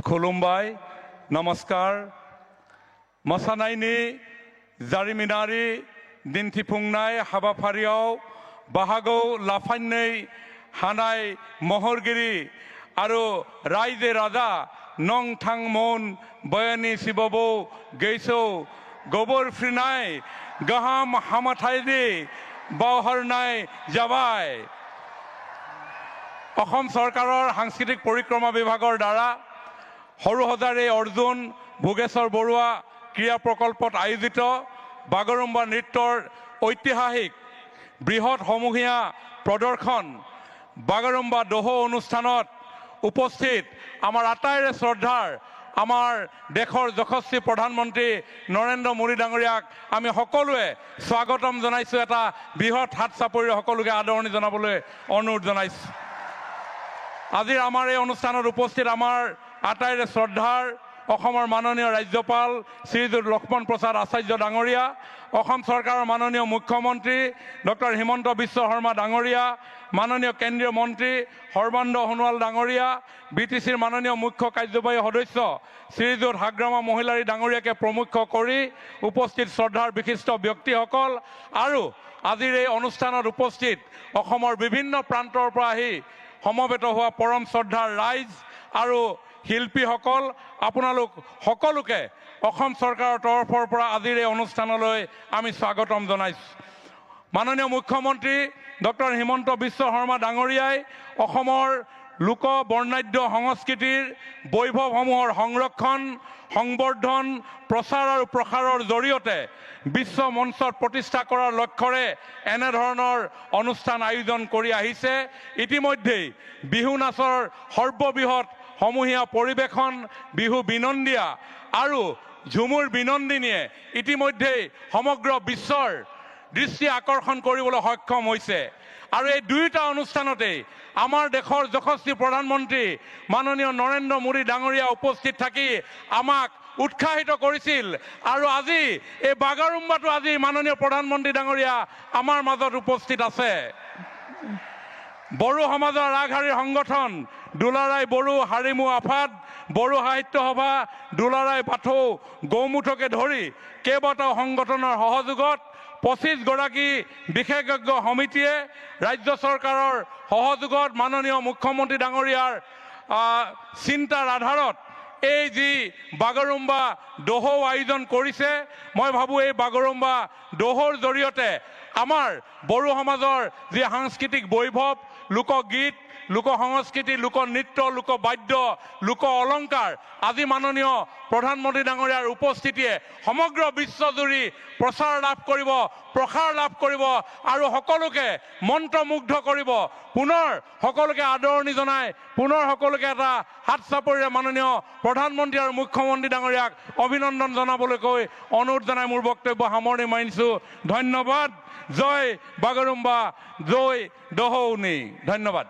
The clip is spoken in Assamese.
खुलुमबाय नमस्कार मोसानायनि जारिमिनारि दिन्थिफुंनाय हाबाफारियाव बाहागो लाफायनो हानाय महरगिरि आरो रायजो राजा नोंथांमोन बयनि सिबावबो गोसो गोबोरफ्रिनाय गाहाम हामथायनि बावहरनाय जाबाय। অসম চৰকাৰৰ সাংস্কৃতিক পৰিক্ৰমা বিভাগৰ দ্বাৰা সৰুসজাৰে অৰ্জুন ভোগেশ্বৰ বৰুৱা ক্ৰীড়া প্ৰকল্পত আয়োজিত বাগৰুম্বা নৃত্যৰ ঐতিহাসিক বৃহৎ সমূহীয়া প্ৰদৰ্শন বাগৰুম্বা দোহো অনুষ্ঠানত উপস্থিত আমাৰ আটাইৰে শ্ৰদ্ধাৰ আমাৰ দেশৰ যশস্বী প্ৰধানমন্ত্ৰী নৰেন্দ্ৰ মোদী ডাঙৰীয়াক আমি সকলোৱে স্বাগতম জনাইছো। এটা বৃহৎ হাত চাপৰি সকলোকে আদৰণি জনাবলৈ অনুৰোধ জনাইছো। আজিৰ আমাৰ এই অনুষ্ঠানত উপস্থিত আমাৰ আটাইৰে শ্ৰদ্ধাৰ অসমৰ মাননীয় ৰাজ্যপাল শ্ৰীযুত লক্ষ্মণ প্ৰসাদ আচাৰ্য ডাঙৰীয়া, অসম চৰকাৰৰ মাননীয় মুখ্যমন্ত্ৰী ডক্টৰ হিমন্ত বিশ্ব শৰ্মা ডাঙৰীয়া, মাননীয় কেন্দ্ৰীয় মন্ত্ৰী সৰ্বানন্দ সোণোৱাল ডাঙৰীয়া, BTCৰ মাননীয় মুখ্য কাৰ্যবাহী সদস্য শ্ৰীযুত হাগ্ৰামা মহিলাৰী ডাঙৰীয়াকে প্ৰমুখ কৰি উপস্থিত শ্ৰদ্ধাৰ বিশিষ্ট ব্যক্তিসকল আৰু আজিৰ এই অনুষ্ঠানত উপস্থিত অসমৰ বিভিন্ন প্ৰান্তৰ পৰা আহি সমবেত হোৱা পৰম শ্ৰদ্ধাৰ ৰাইজ আৰু শিল্পীসকল, আপোনালোক সকলোকে অসম চৰকাৰৰ তৰফৰ পৰা আজিৰ এই অনুষ্ঠানলৈ আমি স্বাগতম জনাইছোঁ। মাননীয় মুখ্যমন্ত্ৰী ডক্টৰ হিমন্ত বিশ্ব শৰ্মা ডাঙৰীয়াই অসমৰ লোক বৰ্ণাঢ্য সংস্কৃতিৰ বৈভৱসমূহৰ সংৰক্ষণ সংবৰ্ধন প্ৰচাৰ আৰু প্ৰসাৰৰ জৰিয়তে বিশ্ব মঞ্চত প্ৰতিষ্ঠা কৰাৰ লক্ষ্যৰে এনেধৰণৰ অনুষ্ঠান আয়োজন কৰি আহিছে। ইতিমধ্যেই বিহু নাচৰ সৰ্ববৃহৎ সমূহীয়া পৰিৱেশন বিহু বিনন্দিয়া আৰু ঝুমুৰ বিনন্দিনীয়ে ইতিমধ্যেই সমগ্ৰ বিশ্বৰ দৃষ্টি আকৰ্ষণ কৰিবলৈ সক্ষম হৈছে। আৰু এই দুয়োটা অনুষ্ঠানতেই আমাৰ দেশৰ যশস্বী প্ৰধানমন্ত্ৰী মাননীয় নৰেন্দ্ৰ মোদী ডাঙৰীয়া উপস্থিত থাকি আমাক উৎসাহিত কৰিছিল। আৰু আজি এই বাগৰুম্বাটো আজি মাননীয় প্ৰধানমন্ত্ৰী ডাঙৰীয়া আমাৰ মাজত উপস্থিত আছে। বড়ো সমাজৰ আগশাৰীৰ সংগঠন দুলাৰাই বড়ো হাৰিমু আফাদ, বড়ো সাহিত্য সভা, দুলাৰাই বাথৌ গৌমুঠকে ধৰি কেইবাটাও সংগঠনৰ সহযোগত 25 গৰাকী বিশেষজ্ঞ সমিতিয়ে ৰাজ্য চৰকাৰৰ সহযোগত মাননীয় মুখ্যমন্ত্ৰী ডাঙৰীয়াৰ চিন্তাৰ আধাৰত এই যি বাগৰুম্বা দোহো আয়োজন কৰিছে, মই ভাবোঁ এই বাগৰুম্বা দোহোৰ জৰিয়তে আমাৰ বড়ো সমাজৰ যি সাংস্কৃতিক বৈভৱ, লোকগীত, লোক সংস্কৃতি, লোকনৃত্য, লোকবাদ্য, লোক অলংকাৰ আজি মাননীয় প্ৰধানমন্ত্ৰী ডাঙৰীয়াৰ উপস্থিতিয়ে সমগ্ৰ বিশ্বজুৰি প্ৰচাৰ লাভ কৰিব, প্ৰসাৰ লাভ কৰিব আৰু সকলোকে মন্ত্ৰমুগ্ধ কৰিব। পুনৰ সকলোকে আদৰণি জনাই পুনৰ সকলোকে এটা হাত চাপৰিৰে মাননীয় প্ৰধানমন্ত্ৰী আৰু মুখ্যমন্ত্ৰী ডাঙৰীয়াক অভিনন্দন জনাবলৈ কৈ অনুৰোধ জনাই মোৰ বক্তব্য সামৰণি মাৰিছোঁ। ধন্যবাদ। জয় বাগৰুম্বা, জয় দোহৌনি। ধন্যবাদ।